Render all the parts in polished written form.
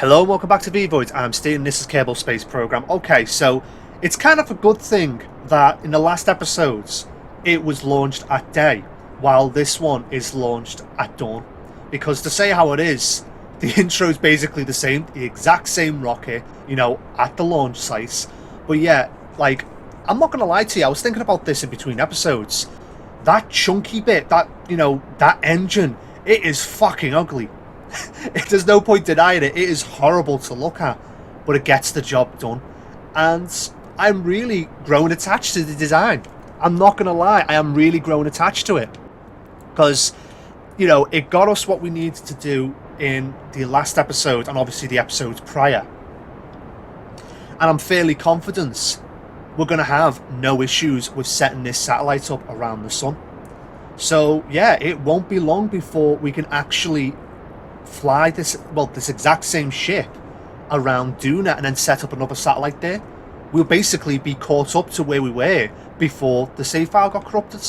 Hello and welcome back to VEEVOID. I'm Steve and this is Kerbal Space Program. Okay, so it's kind of a good thing that in the last episodes it was launched at day, while this one is launched at dawn. Because to say how it is, the intro is basically the same, the exact same rocket, at the launch site. But yeah, like, I'm not gonna lie to you, I was thinking about this in between episodes. That chunky bit, that engine, it is fucking ugly. There's no point denying it. It is horrible to look at, but it gets the job done. And I'm really grown attached to the design. I'm not going to lie. I am really grown attached to it. Because, it got us what we needed to do in the last episode and obviously the episodes prior. And I'm fairly confident we're going to have no issues with setting this satellite up around the sun. So, yeah, it won't be long before we can actually fly this exact same ship around Duna and then set up another satellite there. We'll basically be caught up to where we were before the save file got corrupted.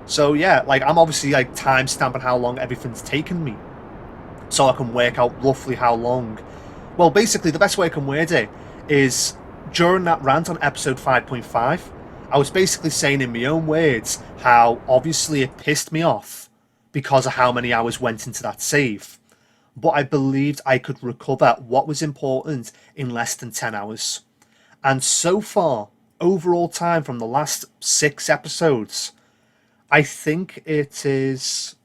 So yeah, I'm obviously time stamping how long everything's taken me, so I can work out roughly how long. Well, basically the best way I can word it is during that rant on episode 5.5, I was basically saying in my own words how obviously it pissed me off because of how many hours went into that save. But I believed I could recover what was important in less than 10 hours. And so far, overall time from the last 6 episodes, I think it is...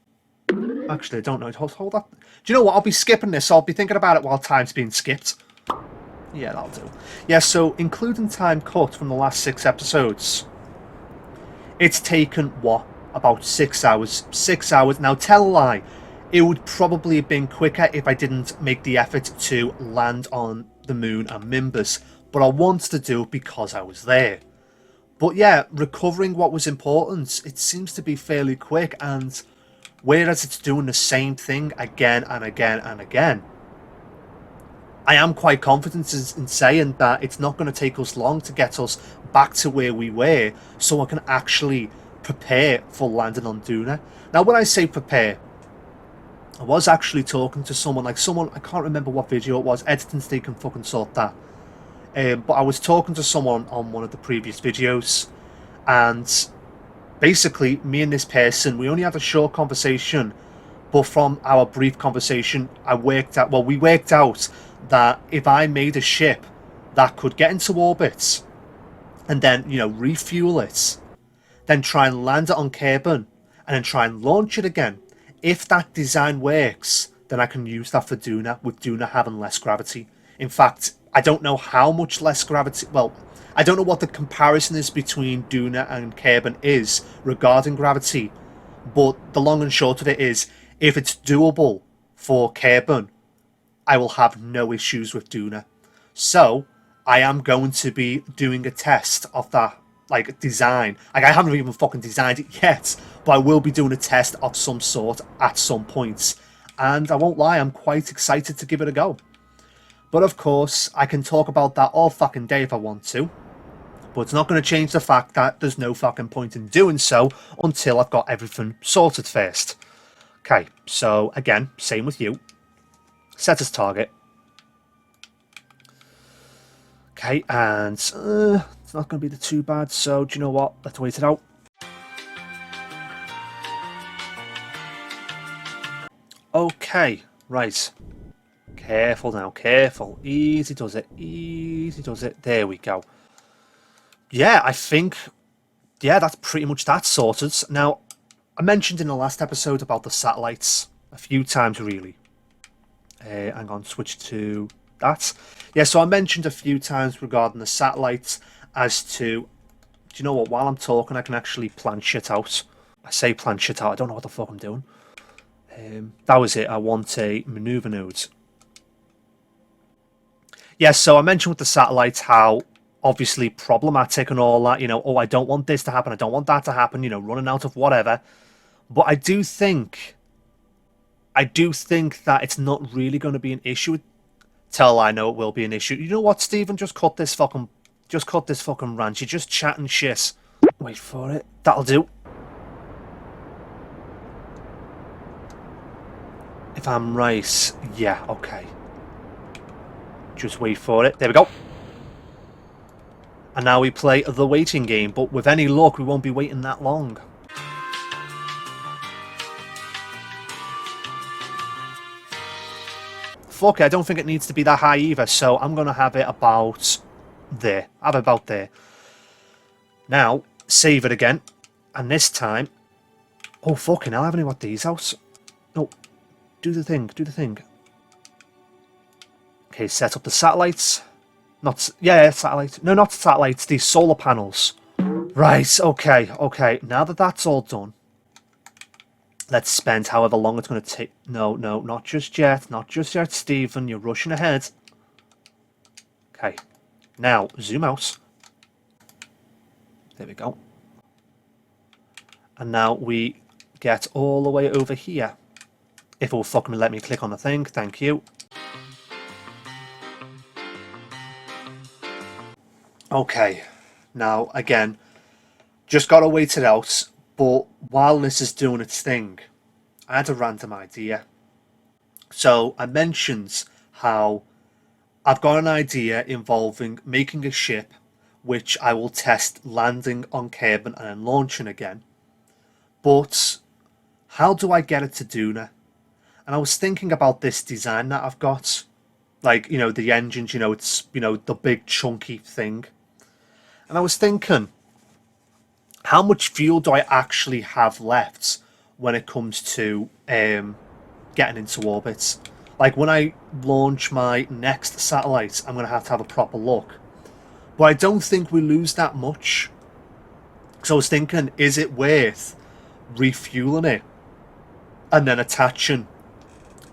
Actually, I don't know. Hold on. Do you know what? I'll be skipping this. I'll be thinking about it while time's being skipped. Yeah, that'll do. Yeah, so including time cut from the last 6 episodes, it's taken, what? About 6 hours. 6 hours. Now, tell a lie. It would probably have been quicker if I didn't make the effort to land on the moon and Mimbus. But I wanted to do it because I was there. But yeah, recovering what was important, it seems to be fairly quick. And whereas it's doing the same thing again and again and again, I am quite confident in saying that it's not going to take us long to get us back to where we were, so I can actually prepare for landing on Duna. Now, when I say prepare, I was actually talking to someone, I can't remember what video it was, editors, they can fucking sort that. But I was talking to someone on one of the previous videos, and basically, me and this person, we only had a short conversation, but from our brief conversation, we worked out that if I made a ship that could get into orbit, and then, refuel it, then try and land it on Kerbal, and then try and launch it again. If that design works, then I can use that for Duna, with Duna having less gravity. In fact, I don't know how much less gravity... Well, I don't know what the comparison is between Duna and Kerbal is regarding gravity, but the long and short of it is, if it's doable for Kerbal, I will have no issues with Duna. So, I am going to be doing a test of that design. I haven't even fucking designed it yet, but I will be doing a test of some sort at some point. And I won't lie, I'm quite excited to give it a go. But of course, I can talk about that all fucking day if I want to. But it's not going to change the fact that there's no fucking point in doing so until I've got everything sorted first. Okay, so again, same with you. Set as target. Okay, and it's not going to be too bad, so do you know what? Let's wait it out. Okay, right. Careful now, careful. Easy does it, easy does it. There we go. Yeah, I think, that's pretty much that sorted. Now, I mentioned in the last episode about the satellites a few times, really. Hang on, switch to that. Yeah, so I mentioned a few times regarding the satellites as to, do you know what, while I'm talking, I can actually plan shit out. I say plan shit out, I don't know what the fuck I'm doing. That was it, I want a maneuver node. Yeah, so I mentioned with the satellites how obviously problematic and all that, oh, I don't want this to happen, I don't want that to happen, running out of whatever. But I do think that it's not really going to be an issue. Tell I know it will be an issue. You know what, Stephen? Just cut this fucking rant. You're just chatting shit. Wait for it. That'll do. If I'm right, yeah, okay. Just wait for it. There we go. And now we play the waiting game, but with any luck, we won't be waiting that long. Fuck it, I don't think it needs to be that high either, so I'm going to have it about there. Have it about there. Now, save it again. And this time... Oh, fucking hell, I haven't even got these out. No, do the thing, do the thing. Okay, set up the satellites. Not... Yeah, satellites. No, not satellites, these solar panels. Right, okay, okay. Now that that's all done, let's spend however long it's going to take. No, no, not just yet. Not just yet, Stephen. You're rushing ahead. Okay. Now, zoom out. There we go. And now we get all the way over here. If it will fucking let me click on the thing. Thank you. Okay. Now, again, just got to wait it out. But while this is doing its thing, I had a random idea. So I mentioned how I've got an idea involving making a ship which I will test landing on Kerbal and then launching again. But how do I get it to do that? And I was thinking about this design that I've got. Like, you know, the engines, you know, it's, you know, the big chunky thing. And I was thinking, how much fuel do I actually have left when it comes to getting into orbit? Like, when I launch my next satellite, I'm going to have a proper look. But I don't think we lose that much. So I was thinking, is it worth refueling it and then attaching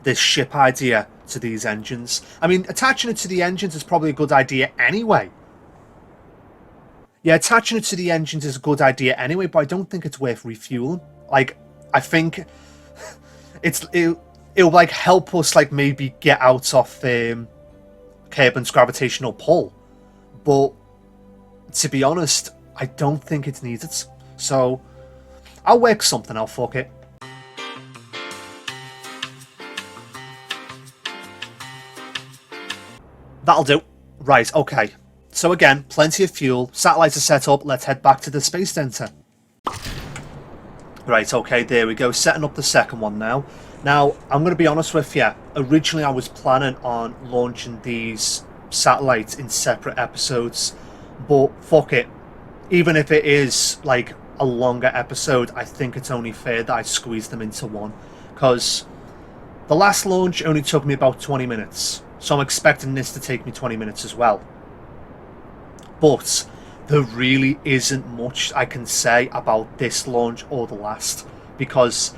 this ship idea to these engines? I mean, attaching it to the engines is probably a good idea anyway. Yeah, attaching it to the engines is a good idea anyway, but I don't think it's worth refueling. Like, I think it'll like help us like maybe get out of Kerbal's gravitational pull. But to be honest, I don't think it's needed. So I'll work something out, fuck it. That'll do. Right, okay. So again, plenty of fuel, satellites are set up, let's head back to the Space Center. Right, okay, there we go, setting up the second one now. Now, I'm going to be honest with you, originally I was planning on launching these satellites in separate episodes, but fuck it. Even if it is like a longer episode, I think it's only fair that I squeeze them into one, because the last launch only took me about 20 minutes, so I'm expecting this to take me 20 minutes as well. But there really isn't much I can say about this launch or the last, because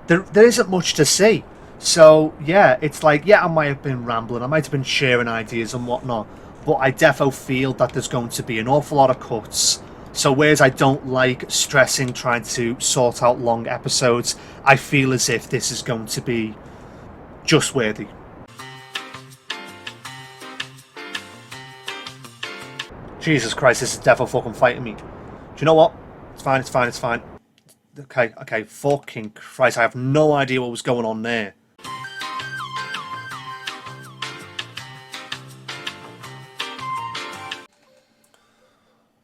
there isn't much to see. So yeah, it's like, yeah, I might have been rambling, I might have been sharing ideas and whatnot, but I defo feel that there's going to be an awful lot of cuts. So whereas I don't like stressing trying to sort out long episodes, I feel as if this is going to be just worthy. Jesus Christ, this is defo fucking fighting me. Do you know what? It's fine, it's fine, it's fine. Okay, okay, fucking Christ, I have no idea what was going on there.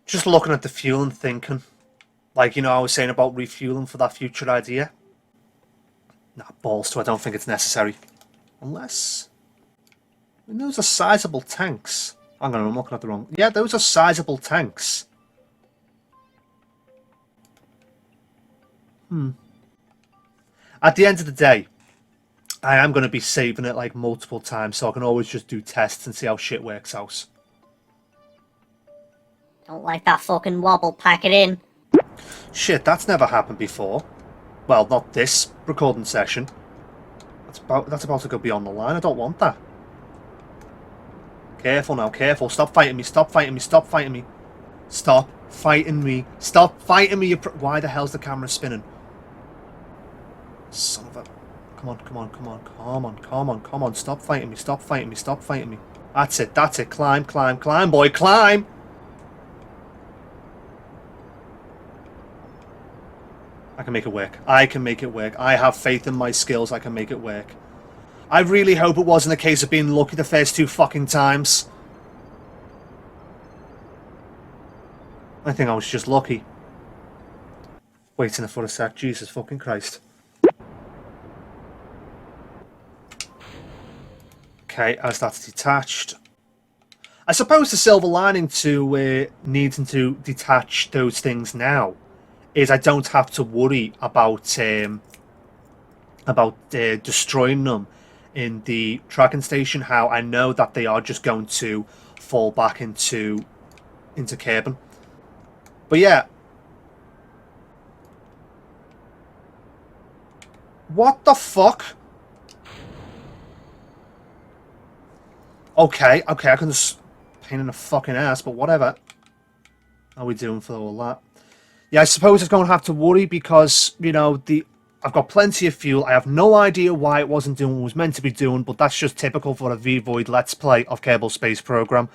Just looking at the fuel and thinking, like, you know, I was saying about refueling for that future idea. Nah, balls to, I don't think it's necessary. Unless... I mean, those are sizable tanks. Hang on, I'm looking at the wrong... Yeah, those are sizable tanks. At the end of the day, I am going to be saving it like multiple times, so I can always just do tests and see how shit works out. Don't like that fucking wobble, pack it in. Shit, that's never happened before. Well, not this recording session. That's about to go beyond the line, I don't want that. Careful now, careful. Stop fighting me, stop fighting me, stop fighting me. Stop fighting me. Stop fighting me. Why the hell's the camera spinning? Son of a... Come on, come on, come on, come on, come on, come on. Stop fighting me, stop fighting me, stop fighting me. That's it, that's it. Climb, climb, climb, boy, climb! I can make it work. I can make it work. I have faith in my skills. I can make it work. I really hope it wasn't a case of being lucky the first 2 fucking times. I think I was just lucky. Waiting for a sec. Jesus fucking Christ. Okay, as that's detached. I suppose the silver lining to needing to detach those things now is I don't have to worry about destroying them in the tracking station. How I know that they are just going to fall back into Kerbal. But yeah. What the fuck? Okay, I can just pain in the fucking ass, but whatever. How are we doing for all that? Yeah, I suppose I don't have to worry because, you know, I've got plenty of fuel. I have no idea why it wasn't doing what it was meant to be doing, but that's just typical for a VEEVOID Let's Play of Kerbal Space Program.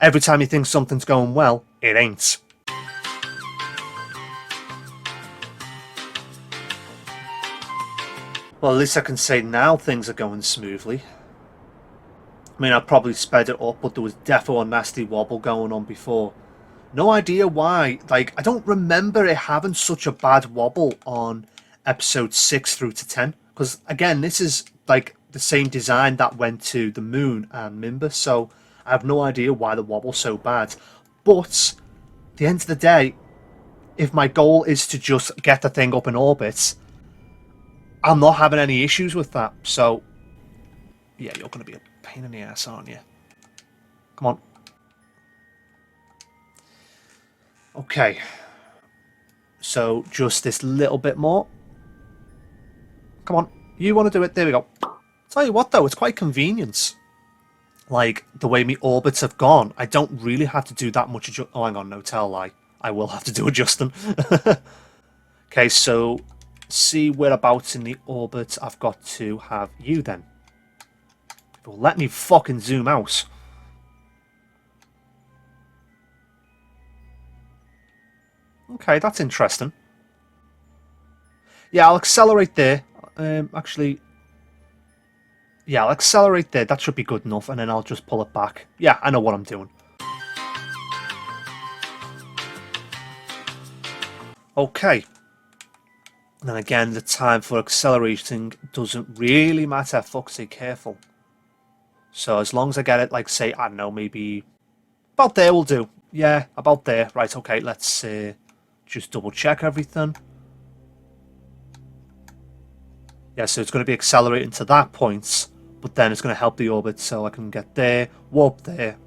Every time you think something's going well, it ain't. Well, at least I can say now things are going smoothly. I mean, I probably sped it up, but there was definitely a nasty wobble going on before. No idea why. Like, I don't remember it having such a bad wobble on episode 6 through to 10. Because, again, this is, like, the same design that went to the Moon and Mimba. So, I have no idea why the wobble's so bad. But, at the end of the day, if my goal is to just get the thing up in orbit, I'm not having any issues with that. So, yeah, you're going to be a pain in the ass, aren't you? Come on. Okay. So, just this little bit more. Come on. You want to do it? There we go. Tell you what, though, it's quite convenient. Like, the way my orbits have gone, I don't really have to do that much Oh, hang on, no, tell a lie. I will have to do adjusting. Okay, so, see whereabouts in the orbit I've got to have you, then. Well, let me fucking zoom out. Okay, that's interesting. Yeah, I'll accelerate there. Actually, yeah, I'll accelerate there. That should be good enough, and then I'll just pull it back. Yeah, I know what I'm doing. Okay. And then again, the time for accelerating doesn't really matter. Fuck's sake, careful. So as long as I get it, like, say, I don't know, maybe about there will do. Yeah, about there. Right, okay, let's just double check everything. Yeah, so it's going to be accelerating to that point, but then it's going to help the orbit so I can get there, warp there,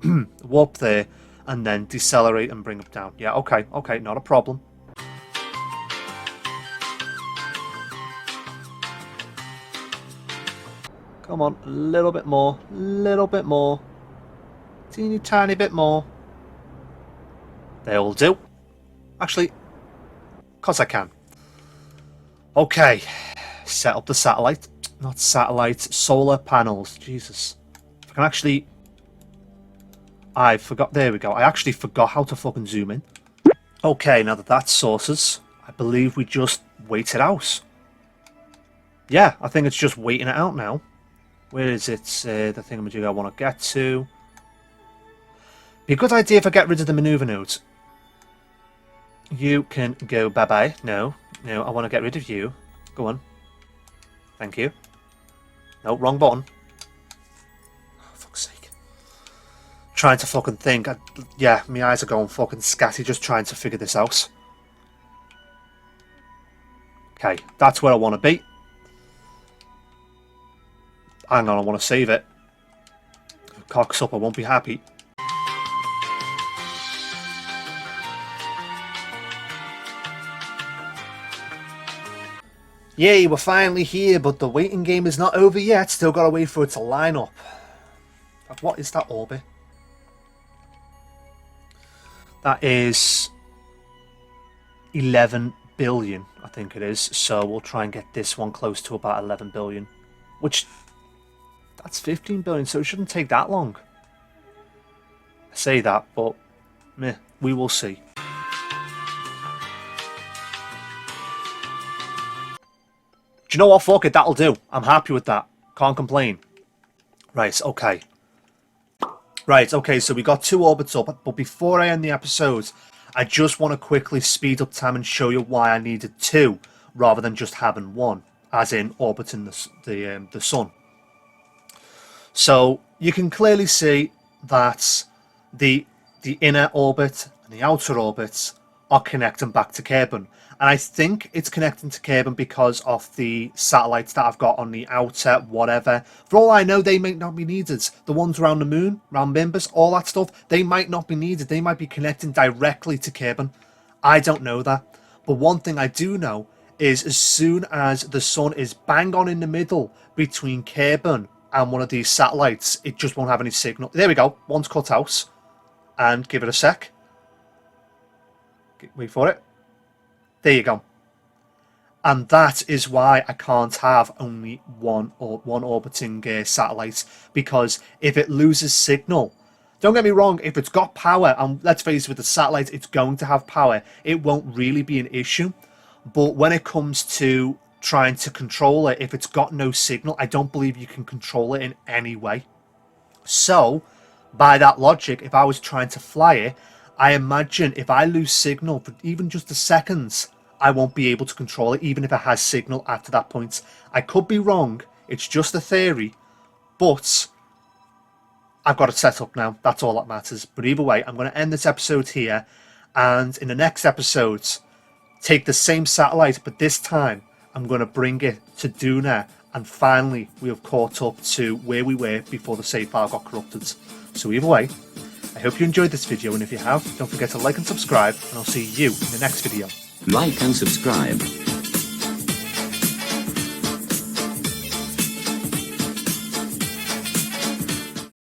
warp there, and then decelerate and bring it down. Yeah, okay, okay, not a problem. Come on, a little bit more, teeny tiny bit more. They'll do. Actually, because I can. Okay, set up the satellite. Not satellite, solar panels. Jesus. If I can actually... I forgot. There we go. I actually forgot how to fucking zoom in. Okay, now that that's sources, I believe we just wait it out. Yeah, I think it's just waiting it out now. Where is it? The thingamajig I want to get to. Be a good idea if I get rid of the maneuver nodes. You can go bye-bye. No, no, I want to get rid of you. Go on. Thank you. No, wrong button. Oh, fuck's sake. Trying to fucking think. Yeah, my eyes are going fucking scatty just trying to figure this out. Okay, that's where I want to be. Hang on, I want to save it. If it cocks up, I won't be happy. Yay, we're finally here, but the waiting game is not over yet. Still got to wait for it to line up. What is that orbit? That is 11 billion, I think it is. So we'll try and get this one close to about 11 billion. Which, that's 15 billion, so it shouldn't take that long. I say that, but meh, we will see. Do you know what? Fuck it, that'll do. I'm happy with that. Can't complain. Right, okay. Right, okay, so we got 2 orbits up, but before I end the episode, I just want to quickly speed up time and show you why I needed 2 rather than just having 1, as in orbiting the sun. So you can clearly see that the inner orbit and the outer orbits are connecting back to Kerbal. And I think it's connecting to Kerbal because of the satellites that I've got on the outer whatever. For all I know, they might not be needed. The ones around the moon, around Mimbus, all that stuff, they might not be needed. They might be connecting directly to Kerbal. I don't know that. But one thing I do know is as soon as the sun is bang on in the middle between Kerbal and one of these satellites, it just won't have any signal. There we go. One's cut out. And give it a sec. Wait for it. There you go. And that is why I can't have only one orbiting satellite, because if it loses signal, don't get me wrong, if it's got power, and let's face it, with the satellite, it's going to have power, it won't really be an issue. But when it comes to trying to control it, if it's got no signal, I don't believe you can control it in any way. So, by that logic, if I was trying to fly it, I imagine if I lose signal for even just a second, I won't be able to control it, even if it has signal after that point. I could be wrong. It's just a theory. But I've got it set up now. That's all that matters. But either way, I'm going to end this episode here. And in the next episode, take the same satellite, but this time I'm going to bring it to Duna. And finally, we have caught up to where we were before the save file got corrupted. So either way, I hope you enjoyed this video, and if you have, don't forget to like and subscribe, and I'll see you in the next video. Like and subscribe.